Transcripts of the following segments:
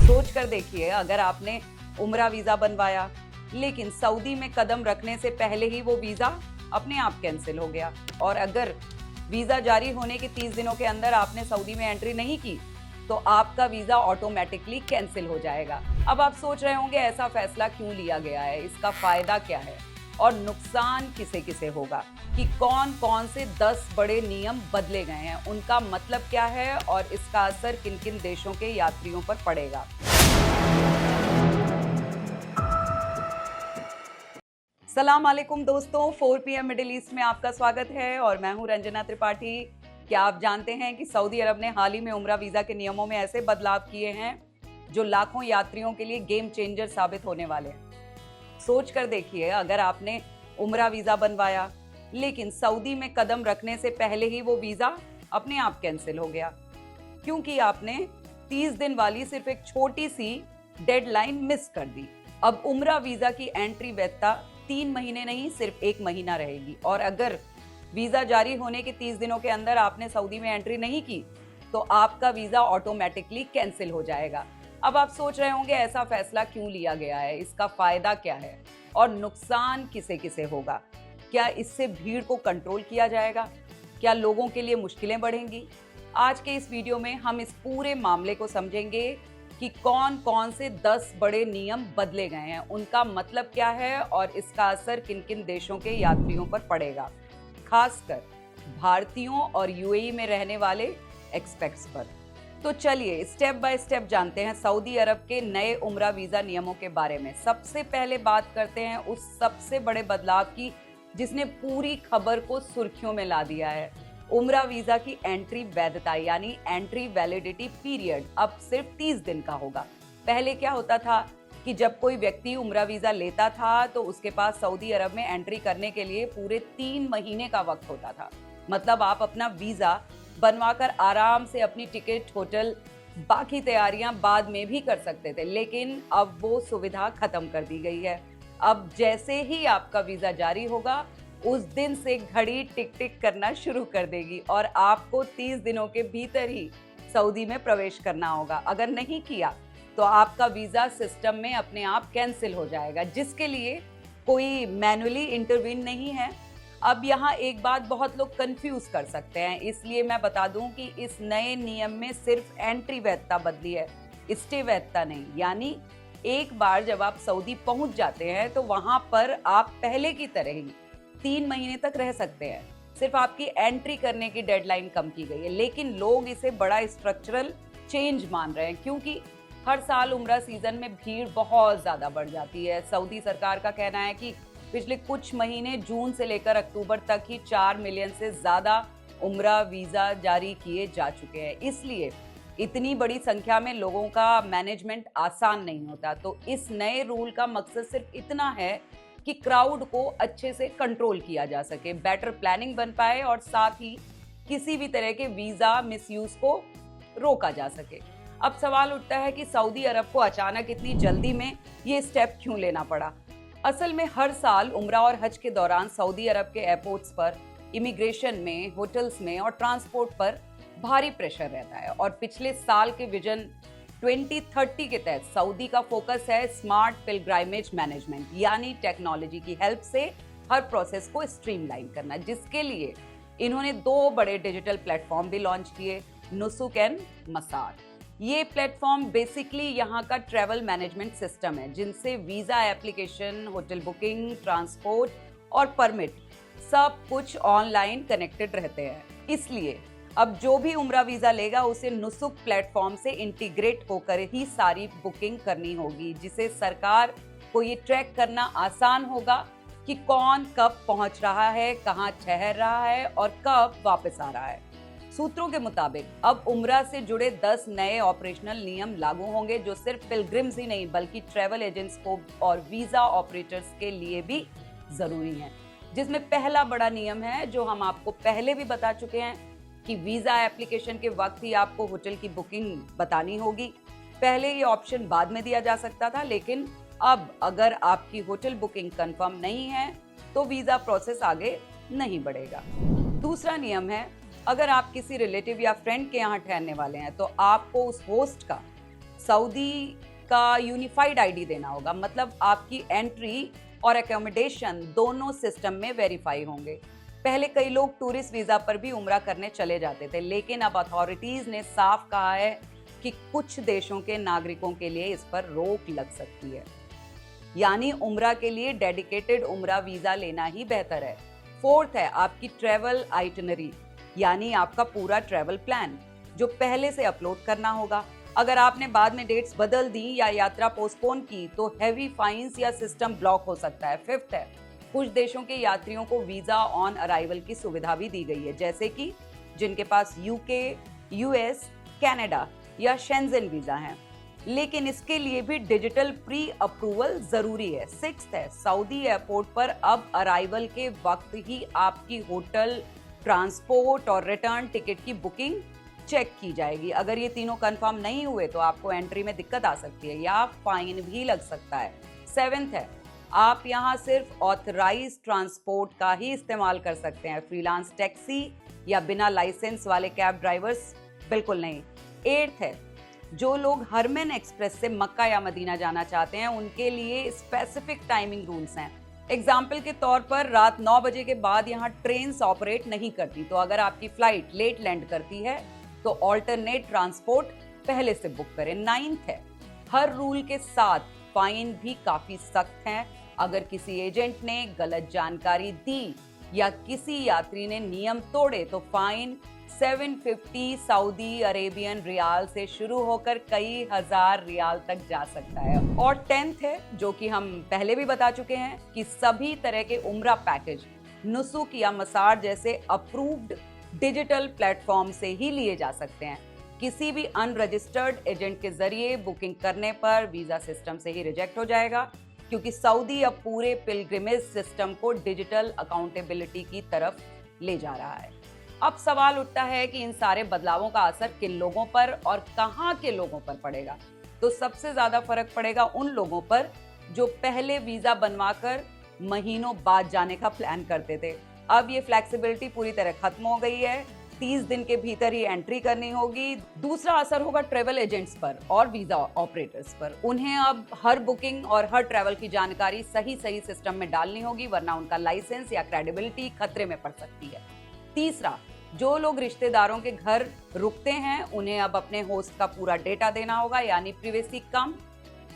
सोच कर देखिए, अगर आपने उम्रा वीजा बनवाया लेकिन सऊदी में कदम रखने से पहले ही वो वीजा अपने आप कैंसिल हो गया, और अगर वीजा जारी होने के 30 दिनों के अंदर आपने सऊदी में एंट्री नहीं की तो आपका वीजा ऑटोमेटिकली कैंसिल हो जाएगा। अब आप सोच रहे होंगे ऐसा फैसला क्यों लिया गया है, इसका फायदा क्या है और नुकसान किसे किसे होगा, कि कौन कौन से 10 बड़े नियम बदले गए हैं, उनका मतलब क्या है और इसका असर किन किन देशों के यात्रियों पर पड़ेगा। सलाम अलैकुम दोस्तों, 4 PM मिडिल ईस्ट में आपका स्वागत है और मैं हूं रंजना त्रिपाठी। क्या आप जानते हैं कि सऊदी अरब ने हाल ही में उम्रा वीजा के नियमों में ऐसे बदलाव किए हैं जो लाखों यात्रियों के लिए गेम चेंजर साबित होने वाले हैं। सोच कर देखिए, अगर आपने उम्रा वीजा बनवाया लेकिन सऊदी में कदम रखने से पहले ही वो वीजा अपने आप कैंसिल हो गया, क्योंकि आपने 30 दिन वाली सिर्फ एक छोटी सी डेडलाइन मिस कर दी। अब उम्रा वीजा की एंट्री वैधता 3 महीने नहीं, सिर्फ 1 महीना रहेगी, और अगर वीजा जारी होने के 30 दिनों के अंदर आपने सऊदी में एंट्री नहीं की तो आपका वीजा ऑटोमेटिकली कैंसिल हो जाएगा। अब आप सोच रहे होंगे ऐसा फैसला क्यों लिया गया है, इसका फायदा क्या है और नुकसान किसे किसे होगा। क्या इससे भीड़ को कंट्रोल किया जाएगा, क्या लोगों के लिए मुश्किलें बढ़ेंगी। आज के इस वीडियो में हम इस पूरे मामले को समझेंगे कि कौन कौन से 10 बड़े नियम बदले गए हैं, उनका मतलब क्या है और इसका असर किन किन देशों के यात्रियों पर पड़ेगा, खासकर भारतीयों और यूएई में रहने वाले एक्सपेट्स पर। तो चलिए स्टेप बाय स्टेप जानते हैं सऊदी अरब के नए उम्रा वीजा नियमों के बारे में। सबसे पहले बात करते हैं उस सबसे बड़े बदलाव की जिसने पूरी खबर को सुर्खियों में ला दिया है। उम्रा वीजा की एंट्री वैधता यानी एंट्री वैलिडिटी पीरियड अब सिर्फ 30 दिन का होगा। पहले क्या होता था कि जब कोई व्यक्ति उम्रा वीजा लेता था तो उसके पास सऊदी अरब में एंट्री करने के लिए पूरे 3 महीने का वक्त होता था। मतलब आप अपना वीजा बनवाकर आराम से अपनी टिकट, होटल, बाकी तैयारियां बाद में भी कर सकते थे, लेकिन अब वो सुविधा खत्म कर दी गई है। अब जैसे ही आपका वीजा जारी होगा उस दिन से घड़ी टिक टिक करना शुरू कर देगी और आपको 30 दिनों के भीतर ही सऊदी में प्रवेश करना होगा। अगर नहीं किया तो आपका वीजा सिस्टम में अपने आप कैंसिल हो जाएगा, जिसके लिए कोई मैनुअली इंटरवीन नहीं है। अब यहाँ एक बात बहुत लोग कंफ्यूज कर सकते हैं, इसलिए मैं बता दूं कि इस नए नियम में सिर्फ एंट्री वैधता बदली है, स्टे वैधता नहीं। यानी एक बार जब आप सऊदी पहुंच जाते हैं तो वहां पर आप पहले की तरह ही 3 महीने तक रह सकते हैं, सिर्फ आपकी एंट्री करने की डेडलाइन कम की गई है। लेकिन लोग इसे बड़ा स्ट्रक्चरल चेंज मान रहे हैं, क्योंकि हर साल उम्रा सीजन में भीड़ बहुत ज्यादा बढ़ जाती है। सऊदी सरकार का कहना है कि पिछले कुछ महीने जून से लेकर अक्टूबर तक ही 4 मिलियन से ज्यादा उम्रा वीजा जारी किए जा चुके हैं, इसलिए इतनी बड़ी संख्या में लोगों का मैनेजमेंट आसान नहीं होता। तो इस नए रूल का मकसद सिर्फ इतना है कि क्राउड को अच्छे से कंट्रोल किया जा सके, बेटर प्लानिंग बन पाए और साथ ही किसी भी तरह के वीजा मिसयूज को रोका जा सके। अब सवाल उठता है कि सऊदी अरब को अचानक इतनी जल्दी में ये स्टेप क्यों लेना पड़ा। असल में हर साल उम्रा और हज के दौरान सऊदी अरब के एयरपोर्ट्स पर, इमिग्रेशन में, होटल्स में और ट्रांसपोर्ट पर भारी प्रेशर रहता है, और पिछले साल के विजन 2030 के तहत सऊदी का फोकस है स्मार्ट पिलग्राइमेज मैनेजमेंट, यानी टेक्नोलॉजी की हेल्प से हर प्रोसेस को स्ट्रीमलाइन करना, जिसके लिए इन्होंने 2 बड़े डिजिटल प्लेटफॉर्म भी लॉन्च किए, नुसुक एंड मसार। ये प्लेटफॉर्म बेसिकली यहाँ का ट्रैवल मैनेजमेंट सिस्टम है, जिनसे visa application, hotel booking, transport और परमिट सब कुछ ऑनलाइन कनेक्टेड रहते हैं। इसलिए अब जो भी उम्रा वीजा लेगा उसे नुसुक प्लेटफॉर्म से इंटीग्रेट होकर ही सारी बुकिंग करनी होगी, जिसे सरकार को ये ट्रैक करना आसान होगा कि कौन कब पहुंच रहा है, कहां ठहर रहा है और कब वापस आ रहा है। सूत्रों के मुताबिक अब उम्रा से जुड़े 10 नए ऑपरेशनल नियम लागू होंगे, जो सिर्फ पिलग्रिम्स ही नहीं बल्कि ट्रैवल एजेंट्स को और वीजा ऑपरेटर्स के लिए भी जरूरी है। जिसमें पहला बड़ा नियम है जो हम आपको पहले भी बता चुके हैं कि वीजा एप्लीकेशन के वक्त ही आपको होटल की बुकिंग बतानी होगी। पहले ये ऑप्शन बाद में दिया जा सकता था, लेकिन अब अगर आपकी होटल बुकिंग कंफर्म नहीं है तो वीजा प्रोसेस आगे नहीं बढ़ेगा। दूसरा नियम है, अगर आप किसी रिलेटिव या फ्रेंड के यहाँ ठहरने वाले हैं तो आपको उस होस्ट का सऊदी का यूनिफाइड आईडी देना होगा, मतलब आपकी एंट्री और एकोमोडेशन दोनों सिस्टम में वेरीफाई होंगे। पहले कई लोग टूरिस्ट वीजा पर भी उम्रा करने चले जाते थे, लेकिन अब अथॉरिटीज ने साफ कहा है कि कुछ देशों के नागरिकों के लिए इस पर रोक लग सकती है, यानी उम्रा के लिए डेडिकेटेड उम्रा वीजा लेना ही बेहतर है। फोर्थ है आपकी ट्रेवल आइटिनरी, यानी आपका पूरा ट्रेवल प्लान जो पहले से अपलोड करना होगा। अगर आपने बाद में डेट्स बदल दी या यात्रा पोस्टपोन की तो हैवी फाइन्स या सिस्टम ब्लॉक हो सकता है। फिफ्थ है कुछ देशों के यात्रियों को वीजा ऑन अराइवल की सुविधा भी दी गई है, जैसे कि जिनके पास यूके, यूएस, कनाडा या शेंजन वीजा है, लेकिन इसके लिए भी डिजिटल प्री अप्रूवल जरूरी है। सिक्स्थ है सऊदी एयरपोर्ट पर अब अराइवल के वक्त ही आपकी होटल, ट्रांसपोर्ट और रिटर्न टिकट की बुकिंग चेक की जाएगी। अगर ये तीनों कंफर्म नहीं हुए तो आपको एंट्री में दिक्कत आ सकती है या फाइन भी लग सकता है। सेवेंथ है आप यहाँ सिर्फ ऑथराइज ट्रांसपोर्ट का ही इस्तेमाल कर सकते हैं, फ्रीलांस टैक्सी या बिना लाइसेंस वाले कैब ड्राइवर्स बिल्कुल नहीं। एट्थ है जो लोग हरमैन एक्सप्रेस से मक्का या मदीना जाना चाहते हैं उनके लिए स्पेसिफिक टाइमिंग रूल्स हैं। एग्जाम्पल के तौर पर रात 9 बजे के बाद यहाँ ट्रेन ऑपरेट नहीं करती, तो अगर आपकी फ्लाइट लेट लैंड करती है तो ऑल्टरनेट ट्रांसपोर्ट पहले से बुक करें। नाइन्थ है हर रूल के साथ फाइन भी काफी सख्त हैं। अगर किसी एजेंट ने गलत जानकारी दी या किसी यात्री ने नियम तोड़े तो फाइन 750 सऊदी अरेबियन रियाल से शुरू होकर कई हजार रियाल तक जा सकता है। और 10th है जो कि हम पहले भी बता चुके हैं कि सभी तरह के उम्रा पैकेज नुसुक या मसार जैसे अप्रूव्ड डिजिटल प्लेटफॉर्म से ही लिए जा सकते हैं। किसी भी अनरजिस्टर्ड एजेंट के जरिए बुकिंग करने पर वीजा सिस्टम से ही रिजेक्ट हो जाएगा, क्योंकि सऊदी अब पूरे पिलग्रिमेज सिस्टम को डिजिटल अकाउंटेबिलिटी की तरफ ले जा रहा है। अब सवाल उठता है कि इन सारे बदलावों का असर किन लोगों पर और कहां के लोगों पर पड़ेगा। तो सबसे ज्यादा फर्क पड़ेगा उन लोगों पर जो पहले वीजा बनवाकर महीनों बाद जाने का प्लान करते थे। अब ये फ्लेक्सिबिलिटी पूरी तरह खत्म हो गई है, 30 दिन के भीतर ही एंट्री करनी होगी। दूसरा असर होगा ट्रेवल एजेंट्स पर और वीजा ऑपरेटर्स पर। उन्हें अब हर बुकिंग और हर ट्रैवल की जानकारी सही सिस्टम में डालनी होगी, वरना उनका लाइसेंस या क्रेडिबिलिटी खतरे में पड़ सकती है। तीसरा, जो लोग रिश्तेदारों के घर रुकते हैं उन्हें अब अपने होस्ट का पूरा डेटा देना होगा, यानी प्राइवेसी कम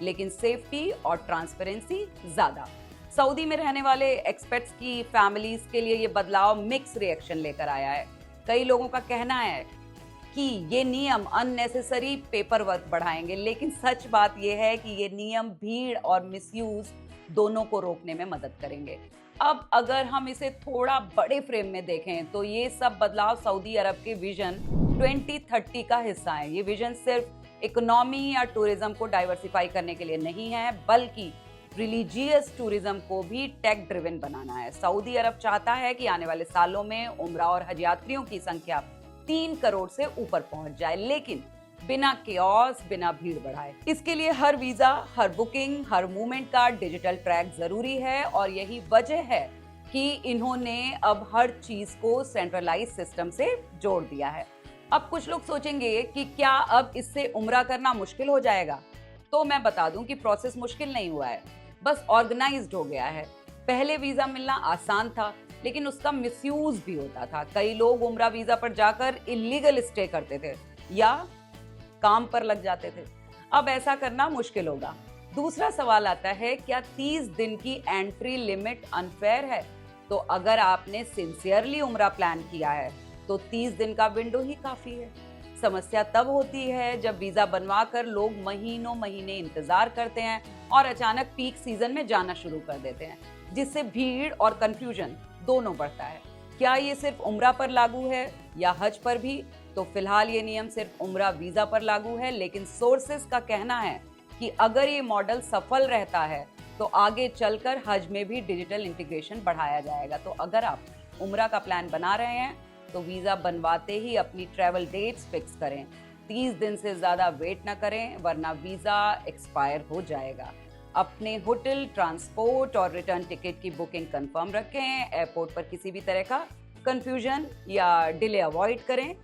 लेकिन सेफ्टी और ट्रांसपेरेंसी ज्यादा। सऊदी में रहने वाले एक्सपेट्स की फैमिलीज के लिए ये बदलाव मिक्स रिएक्शन लेकर आया है। कई लोगों का कहना है कि ये नियम अननेसेसरी पेपर वर्क बढ़ाएंगे, लेकिन सच बात यह है कि ये नियम भीड़ और मिसयूज दोनों को रोकने में मदद करेंगे। अब अगर हम इसे थोड़ा बड़े फ्रेम में देखें तो ये सब बदलाव सऊदी अरब के विजन 2030 का हिस्सा है। ये विजन सिर्फ इकोनॉमी या टूरिज्म को डाइवर्सिफाई करने के लिए नहीं है, बल्कि रिलीजियस टूरिज्म को भी टेक ड्रिवन बनाना है। सऊदी अरब चाहता है कि आने वाले सालों में उम्रा और हज यात्रियों की संख्या 3 करोड़ से ऊपर पहुंच जाए, लेकिन बिना केओस, बिना भीड़ बढ़ाए। इसके लिए हर वीजा, हर बुकिंग, हर मूवमेंट का डिजिटल ट्रैक जरूरी है और यही वजह है कि इन्होंने अब हर चीज को सेंट्रलाइज सिस्टम से जोड़ दिया है। अब कुछ लोग सोचेंगे कि क्या अब इससे उम्रा करना मुश्किल हो जाएगा? तो मैं बता दूं कि प्रोसेस मुश्किल नहीं हुआ है, बस ऑर्गेनाइज्ड हो गया है। पहले वीजा मिलना आसान था, लेकिन उसका मिसयूज भी होता था। कई लोग उम्रा वीजा पर जाकर इलीगल स्टे करते थे या काम पर लग जाते थे। अब ऐसा करना मुश्किल होगा। दूसरा सवाल आता है, क्या 30 दिन की एंट्री लिमिट अनफेयर है? तो अगर आपने सिंसियरली उम्रा प्लान किया है तो 30 दिन का विंडो ही काफी है। समस्या तब होती है जब वीजा बनवा कर लोग महीनों महीने इंतजार करते हैं और अचानक पीक सीजन में जाना शुरू कर देते हैं, जिससे भीड़ और कंफ्यूजन दोनों बढ़ता है। क्या ये सिर्फ उम्रा पर लागू है या हज पर भी? तो फिलहाल ये नियम सिर्फ उम्रा वीजा पर लागू है, लेकिन सोर्सेस का कहना है कि अगर ये मॉडल सफल रहता है तो आगे चलकर हज में भी डिजिटल इंटीग्रेशन बढ़ाया जाएगा। तो अगर आप उम्रा का प्लान बना रहे हैं तो वीजा बनवाते ही अपनी ट्रैवल डेट्स फिक्स करें। 30 दिन से ज्यादा वेट ना करें, वरना वीजा एक्सपायर हो जाएगा। अपने होटल, ट्रांसपोर्ट और रिटर्न टिकट की बुकिंग कंफर्म रखें। एयरपोर्ट पर किसी भी तरह का कंफ्यूजन या डिले अवॉइड करें।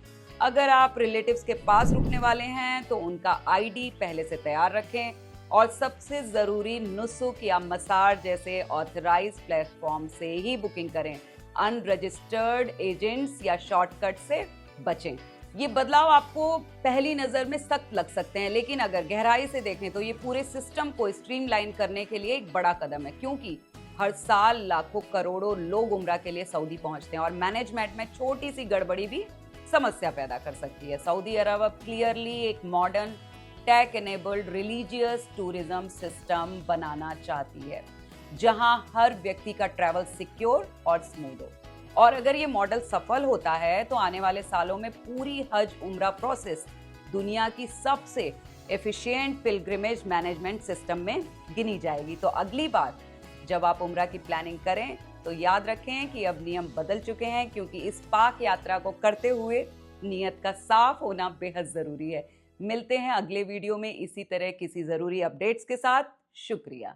अगर आप रिलेटिव्स के पास रुकने वाले हैं तो उनका आईडी पहले से तैयार रखें और सबसे ज़रूरी नुस्ख या मसाज जैसे ऑथराइज प्लेटफॉर्म से ही बुकिंग करें। अनरजिस्टर्ड एजेंट्स या शॉर्टकट से बचें। ये बदलाव आपको पहली नज़र में सख्त लग सकते हैं, लेकिन अगर गहराई से देखें तो ये पूरे सिस्टम को स्ट्रीमलाइन करने के लिए एक बड़ा कदम है, क्योंकि हर साल लाखों करोड़ों लोग उम्रा के लिए सऊदी पहुंचते हैं और मैनेजमेंट में छोटी सी गड़बड़ी भी समस्या पैदा कर सकती है। सऊदी अरब अब क्लियरली एक modern tech enabled religious tourism system बनाना चाहती है, जहां हर व्यक्ति का ट्रैवल सिक्योर और स्मूथ हो। और अगर ये मॉडल सफल होता है तो आने वाले सालों में पूरी हज उम्रा प्रोसेस दुनिया की सबसे एफिशिएंट पिलग्रिमेज मैनेजमेंट सिस्टम में गिनी जाएगी। तो अगली बार जब आप उम्रा की प्लानिंग करें तो याद रखें कि अब नियम बदल चुके हैं, क्योंकि इस पाक यात्रा को करते हुए नियत का साफ होना बेहद ज़रूरी है। मिलते हैं अगले वीडियो में इसी तरह किसी ज़रूरी अपडेट्स के साथ। शुक्रिया।